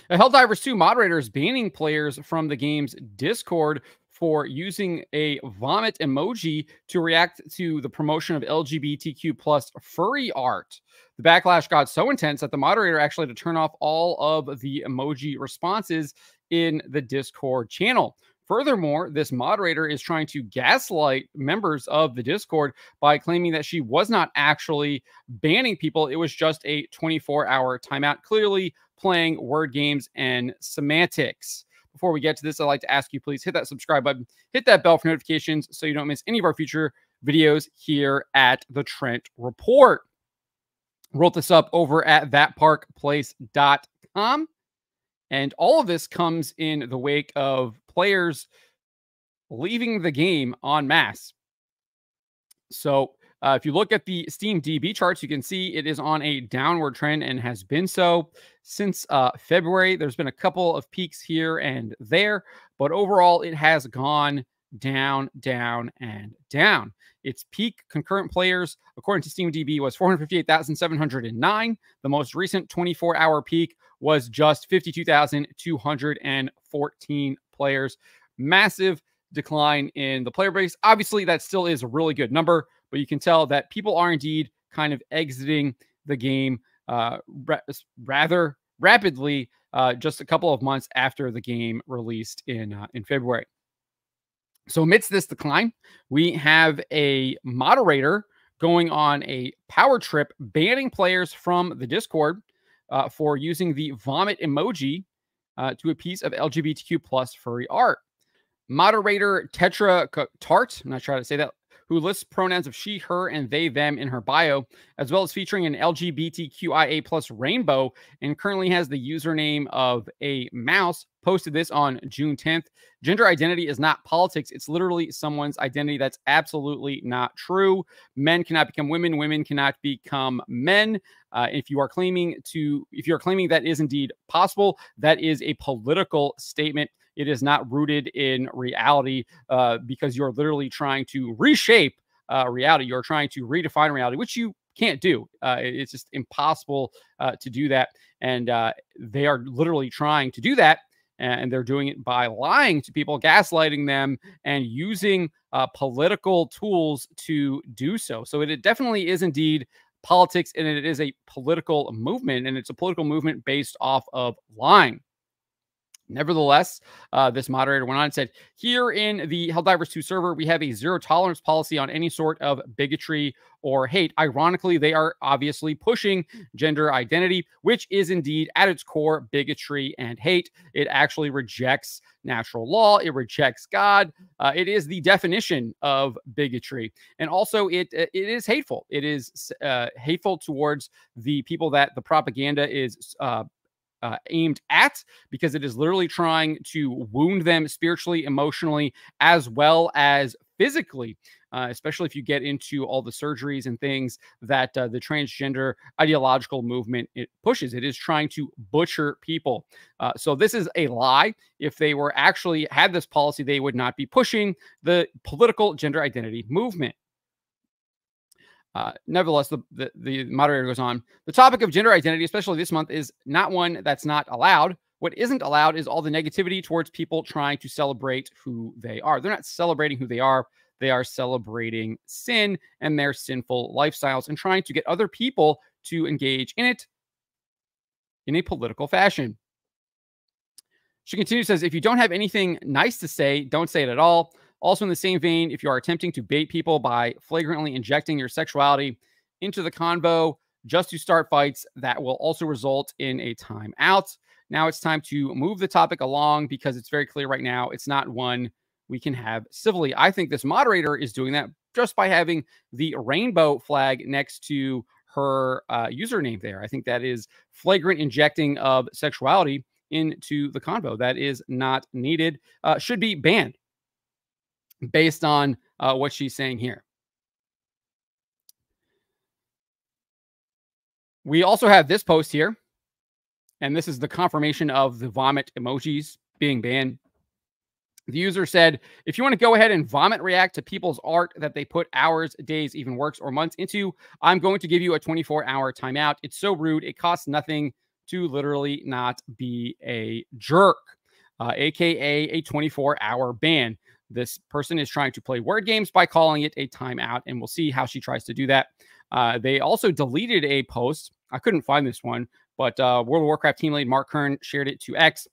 A Helldivers 2 moderator is banning players from the game's Discord for using a vomit emoji to react to the promotion of LGBTQ plus furry art. The backlash got so intense that the moderator actually had to turn off all of the emoji responses in the Discord channel. Furthermore, this moderator is trying to gaslight members of the Discord by claiming that she was not actually banning people. It was just a 24-hour timeout, clearly playing word games and semantics. Before we get to this, I'd like to ask you, please hit that subscribe button, hit that bell for notifications so you don't miss any of our future videos here at the Trent Report. Wrote this up over at thatparkplace.com. And all of this comes in the wake of players leaving the game en masse. So if you look at the Steam DB charts, you can see it is on a downward trend and has been so since February. There's been a couple of peaks here and there, but overall it has gone down, down, and down. Its peak concurrent players, according to Steam DB, was 458,709. The most recent 24-hour peak was just 52,214 players. Massive decline in the player base. Obviously, that still is a really good number, but you can tell that people are indeed kind of exiting the game rather rapidly just a couple of months after the game released in February. So amidst this decline, we have a moderator going on a power trip, banning players from the Discord for using the vomit emoji to a piece of LGBTQ plus furry art. Moderator Tetra Tart, I'm not sure how to say that, who lists pronouns of she, her, and they, them in her bio, as well as featuring an LGBTQIA plus rainbow, and currently has the username of a mouse, posted this on June 10th. Gender identity is not politics. It's literally someone's identity. That's absolutely not true. Men cannot become women. Women cannot become men. If you are claiming that is indeed possible, that is a political statement. It is not rooted in reality because you're literally trying to reshape reality. You're trying to redefine reality, which you can't do. It's just impossible to do that. And they are literally trying to do that. And they're doing it by lying to people, gaslighting them, and using political tools to do so. So it definitely is indeed politics, and it is a political movement, and it's a political movement based off of lying. Nevertheless, this moderator went on and said, here in the Helldivers 2 server, we have a zero tolerance policy on any sort of bigotry or hate. Ironically, they are obviously pushing gender identity, which is indeed at its core bigotry and hate. It actually rejects natural law. It rejects God. It is the definition of bigotry. And also it is hateful. It is hateful towards the people that the propaganda is aimed at, because it is literally trying to wound them spiritually, emotionally, as well as physically, especially if you get into all the surgeries and things that the transgender ideological movement it pushes. It is trying to butcher people. So this is a lie. If they were actually had this policy, they would not be pushing the political gender identity movement. Nevertheless, the moderator goes on. The topic of gender identity, especially this month, is not one that's not allowed. What isn't allowed is all the negativity towards people trying to celebrate who they are. They're not celebrating who they are. They are celebrating sin and their sinful lifestyles and trying to get other people to engage in it in a political fashion. She continues, says, if you don't have anything nice to say, don't say it at all. Also, in the same vein, if you are attempting to bait people by flagrantly injecting your sexuality into the convo just to start fights, that will also result in a timeout. Now it's time to move the topic along because it's very clear right now it's not one we can have civilly. I think this moderator is doing that just by having the rainbow flag next to her username there. I think that is flagrant injecting of sexuality into the convo. That is not needed. Should be banned based on what she's saying here. We also have this post here, and this is the confirmation of the vomit emojis being banned. The user said, if you want to go ahead and vomit react to people's art that they put hours, days, even weeks or months into, I'm going to give you a 24-hour timeout. It's so rude. It costs nothing to literally not be a jerk, aka a 24-hour ban. This person is trying to play word games by calling it a timeout, and we'll see how she tries to do that. They also deleted a post. I couldn't find this one, but World of Warcraft team lead Mark Kern shared it to X,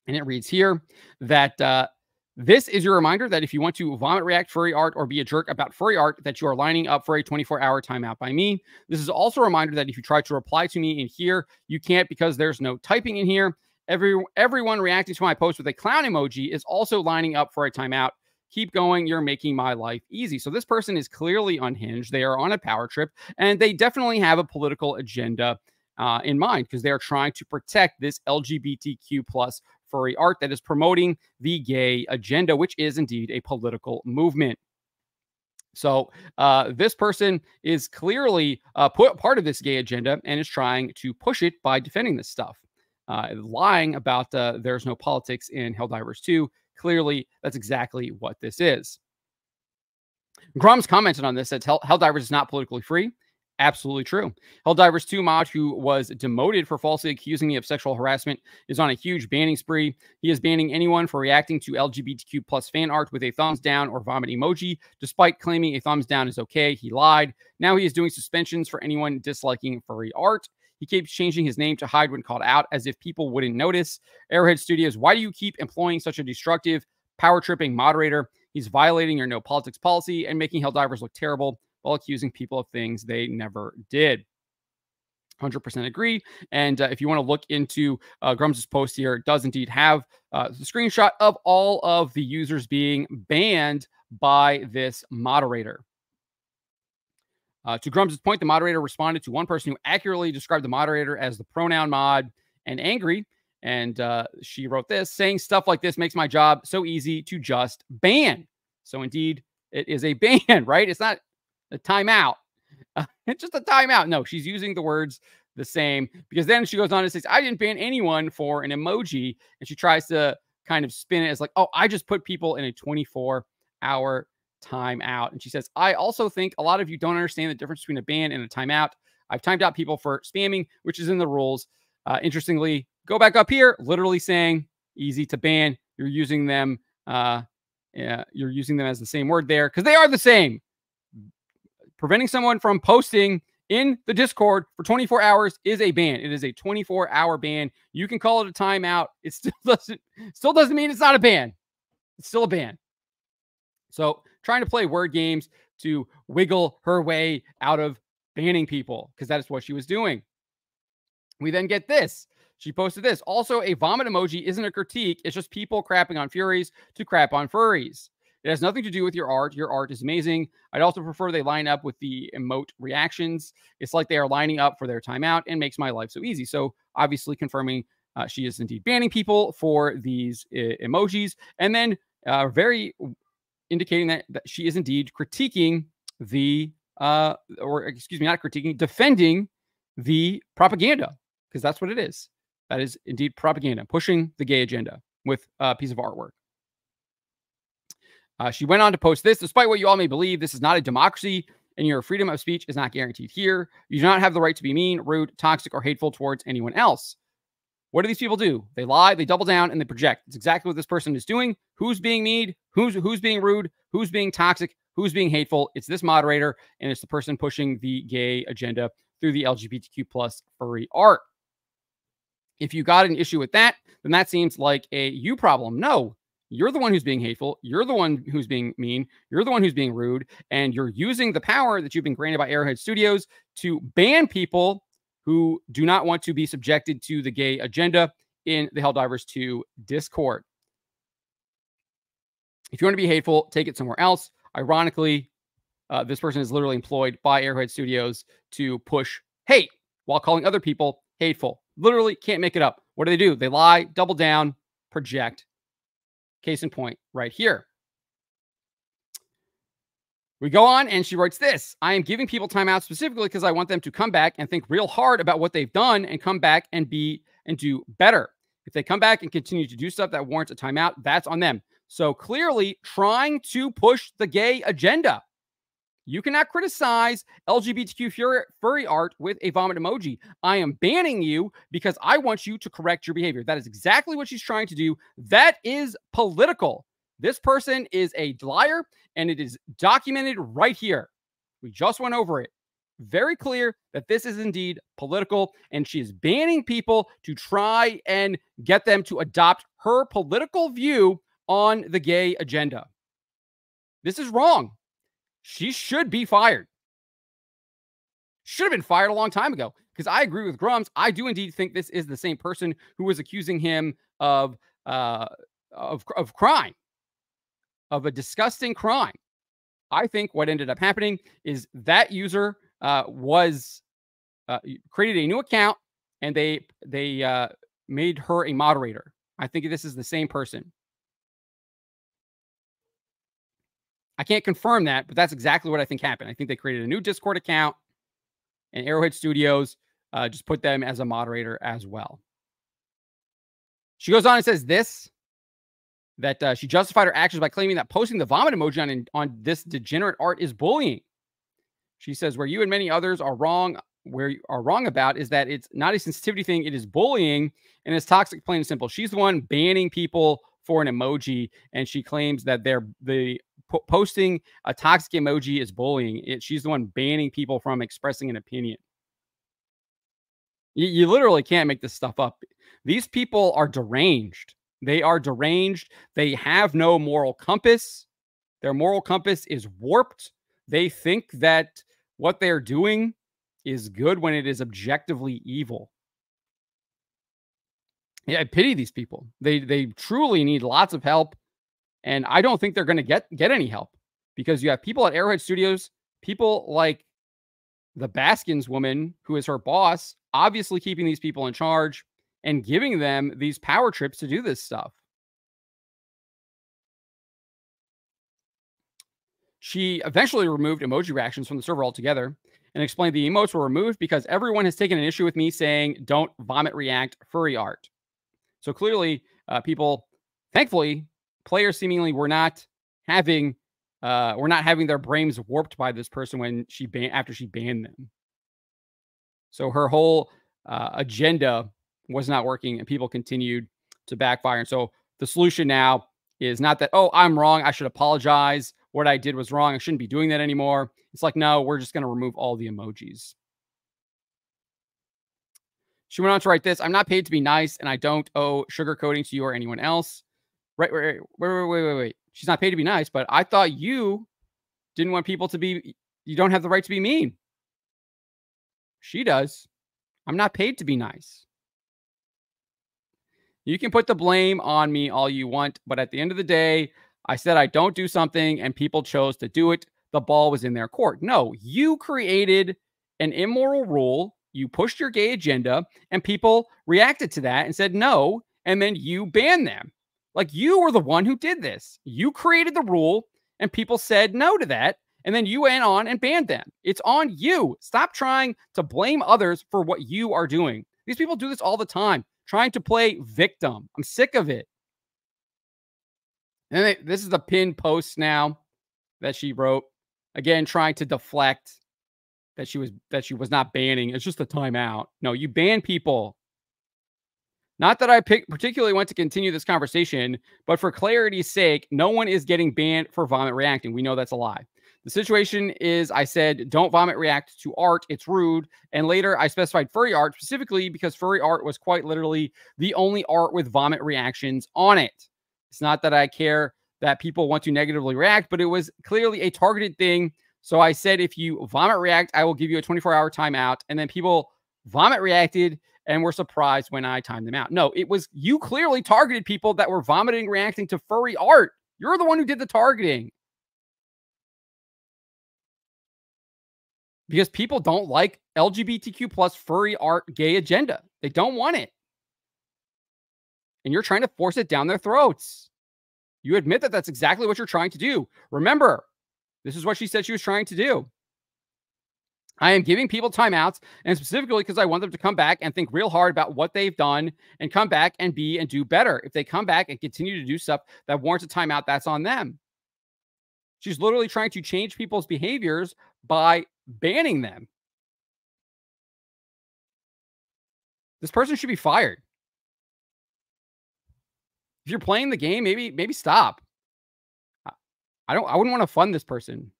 and it reads here that this is your reminder that if you want to vomit, react furry art, or be a jerk about furry art, that you are lining up for a 24-hour timeout by me. This is also a reminder that if you try to reply to me in here, you can't because there's no typing in here. Everyone reacting to my post with a clown emoji is also lining up for a timeout. Keep going. You're making my life easy. So this person is clearly unhinged. They are on a power trip, and they definitely have a political agenda in mind because they are trying to protect this LGBTQ plus furry art that is promoting the gay agenda, which is indeed a political movement. So this person is clearly part of this gay agenda and is trying to push it by defending this stuff. Lying about there's no politics in Helldivers 2. Clearly, that's exactly what this is. Grum's commented on this, said Helldivers is not politically free. Absolutely true. Helldivers 2 mod, who was demoted for falsely accusing me of sexual harassment, is on a huge banning spree. He is banning anyone for reacting to LGBTQ plus fan art with a thumbs down or vomit emoji, despite claiming a thumbs down is okay. He lied. Now he is doing suspensions for anyone disliking furry art. He keeps changing his name to hide when called out, as if people wouldn't notice. Arrowhead Studios, why do you keep employing such a destructive, power-tripping moderator? He's violating your no politics policy and making Helldivers look terrible while accusing people of things they never did. 100% agree. And if you want to look into Grums' post here, it does indeed have the screenshot of all of the users being banned by this moderator. To Grums' point, the moderator responded to one person who accurately described the moderator as the pronoun mod and angry. And she wrote this, saying stuff like this makes my job so easy to just ban. So indeed, it is a ban, right? It's not a timeout. It's just a timeout. No, she's using the words the same, because then she goes on and says, I didn't ban anyone for an emoji. And she tries to kind of spin it as like, oh, I just put people in a 24-hour timeout. And she says, I also think a lot of you don't understand the difference between a ban and a timeout. I've timed out people for spamming, which is in the rules. Interestingly, go back up here, literally saying easy to ban. You're using them. You're using them as the same word there because they are the same. Preventing someone from posting in the Discord for 24 hours is a ban. It is a 24-hour ban. You can call it a timeout. It still doesn't mean it's not a ban. It's still a ban. So trying to play word games to wiggle her way out of banning people, because that is what she was doing. We then get this. She posted this. Also, a vomit emoji isn't a critique. It's just people crapping on Furies to crap on furries. It has nothing to do with your art. Your art is amazing. I'd also prefer they line up with the emote reactions. It's like they are lining up for their timeout and makes my life so easy. So obviously confirming she is indeed banning people for these emojis. And then very indicating that she is indeed critiquing the, not critiquing, defending the propaganda, because that's what it is. That is indeed propaganda, pushing the gay agenda with a piece of artwork. She went on to post this. Despite what you all may believe, this is not a democracy, and your freedom of speech is not guaranteed here. You do not have the right to be mean, rude, toxic, or hateful towards anyone else. What do these people do? They lie, they double down, and they project. It's exactly what this person is doing. Who's being mean? Who's being rude? Who's being toxic? Who's being hateful? It's this moderator, and it's the person pushing the gay agenda through the LGBTQ plus furry art. If you got an issue with that, then that seems like a you problem. No, you're the one who's being hateful. You're the one who's being mean. You're the one who's being rude. And you're using the power that you've been granted by Arrowhead Studios to ban people who do not want to be subjected to the gay agenda in the Helldivers 2 Discord. If you want to be hateful, take it somewhere else. Ironically, this person is literally employed by Arrowhead Studios to push hate while calling other people hateful. Literally can't make it up. What do? They lie, double down, project. Case in point right here. We go on and she writes this. I am giving people time out specifically because I want them to come back and think real hard about what they've done and come back and do better. If they come back and continue to do stuff that warrants a timeout, that's on them. So clearly trying to push the gay agenda. You cannot criticize LGBTQ furry art with a vomit emoji. I am banning you because I want you to correct your behavior. That is exactly what she's trying to do. That is political. This person is a liar, and it is documented right here. We just went over it. Very clear that this is indeed political, and she is banning people to try and get them to adopt her political view on the gay agenda. This is wrong. She should be fired. Should have been fired a long time ago, because I agree with Grums. I do indeed think this is the same person who was accusing him of crime, of a disgusting crime. I think what ended up happening is that user was created a new account, and they made her a moderator. I think this is the same person. I can't confirm that, but that's exactly what I think happened. I think they created a new Discord account, and Arrowhead Studios just put them as a moderator as well. She goes on and says that she justified her actions by claiming that posting the vomit emoji on this degenerate art is bullying. She says, where you and many others are wrong, where you are wrong about is that it's not a sensitivity thing, it is bullying, and it's toxic, plain and simple. She's the one banning people for an emoji, and she claims that posting a toxic emoji is bullying. She's the one banning people from expressing an opinion. You literally can't make this stuff up. These people are deranged. They are deranged. They have no moral compass. Their moral compass is warped. They think that what they're doing is good when it is objectively evil. Yeah, I pity these people. They truly need lots of help. And I don't think they're going to get any help, because you have people at Arrowhead Studios, people like the Baskins woman, who is her boss, obviously keeping these people in charge and giving them these power trips to do this stuff. She eventually removed emoji reactions from the server altogether and explained the emotes were removed because everyone has taken an issue with me saying, don't vomit react furry art. So clearly, thankfully, players seemingly were not having their brains warped by this person after she banned them. So her whole agenda was not working, and people continued to backfire. And so the solution now is not that, oh, I'm wrong, I should apologize, what I did was wrong, I shouldn't be doing that anymore. It's like, no, we're just going to remove all the emojis. She went on to write this: I'm not paid to be nice, and I don't owe sugarcoating to you or anyone else. Wait. She's not paid to be nice, but I thought you didn't want people to be, you don't have the right to be mean. She does. I'm not paid to be nice. You can put the blame on me all you want, but at the end of the day, I said I don't do something and people chose to do it. The ball was in their court. No, you created an immoral rule. You pushed your gay agenda, and people reacted to that and said no, and then you banned them. Like, you were the one who did this. You created the rule, and people said no to that, and then you went on and banned them. It's on you. Stop trying to blame others for what you are doing. These people do this all the time, trying to play victim. I'm sick of it. And this is the pinned post now that she wrote. Again, trying to deflect that she was not banning. It's just a timeout. No, you ban people. Not that I particularly want to continue this conversation, but for clarity's sake, no one is getting banned for vomit reacting. We know that's a lie. The situation is, I said, don't vomit react to art. It's rude. And later I specified furry art specifically because furry art was quite literally the only art with vomit reactions on it. It's not that I care that people want to negatively react, but it was clearly a targeted thing. So I said, if you vomit react, I will give you a 24-hour timeout. And then people vomit reacted and were surprised when I timed them out. No, it was, you clearly targeted people that were vomiting, reacting to furry art. You're the one who did the targeting. Because people don't like LGBTQ plus furry art gay agenda. They don't want it. And you're trying to force it down their throats. You admit that that's exactly what you're trying to do. Remember, this is what she said she was trying to do. I am giving people timeouts, and specifically because I want them to come back and think real hard about what they've done and come back and do better. If they come back and continue to do stuff that warrants a timeout, that's on them. She's literally trying to change people's behaviors by banning them. This person should be fired. If you're playing the game, maybe stop. I wouldn't want to fund this person.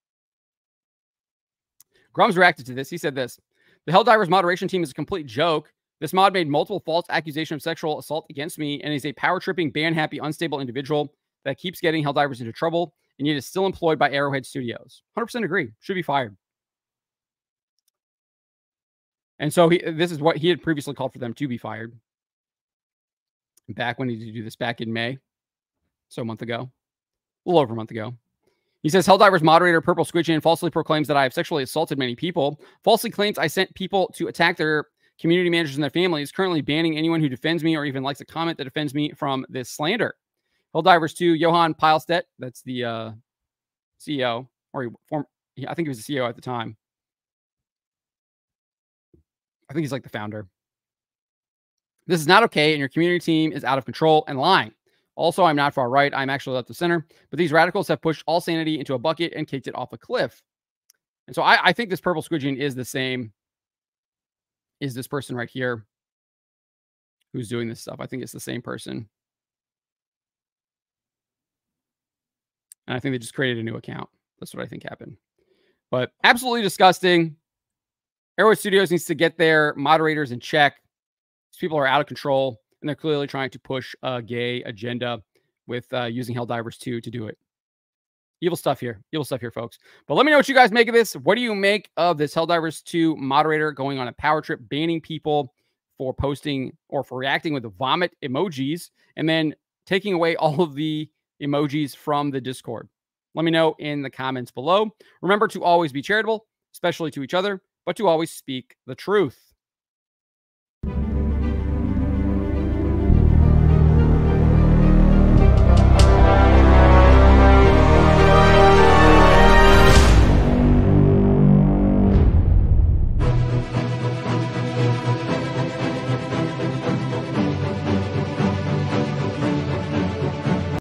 Grums reacted to this. He said this: the Helldivers moderation team is a complete joke. This mod made multiple false accusations of sexual assault against me and is a power tripping, ban happy, unstable individual that keeps getting Helldivers into trouble and yet is still employed by Arrowhead Studios. 100% agree. Should be fired. And so this is what he had previously called for them to be fired. Back when he did do this back in May. So a month ago. A little over a month ago. He says, Helldivers moderator Purple Squidgen falsely proclaims that I have sexually assaulted many people. Falsely claims I sent people to attack their community managers and their families. Currently banning anyone who defends me or even likes a comment that defends me from this slander. Helldivers 2, Johan Pilestedt. That's the CEO. Or I think he was the CEO at the time. I think he's like the founder. This is not okay, and your community team is out of control and lying. Also, I'm not far right. I'm actually left of center. But these radicals have pushed all sanity into a bucket and kicked it off a cliff. And so I think this Purple Squidgen is the same. Is this person right here who's doing this stuff? I think it's the same person. And I think they just created a new account. That's what I think happened. But absolutely disgusting. Arrowhead Studios needs to get their moderators in check. These people are out of control, and they're clearly trying to push a gay agenda with using Helldivers 2 to do it. Evil stuff here. Evil stuff here, folks. But let me know what you guys make of this. What do you make of this Helldivers 2 moderator going on a power trip, banning people for posting or for reacting with the vomit emojis, and then taking away all of the emojis from the Discord? Let me know in the comments below. Remember to always be charitable, especially to each other, but to always speak the truth.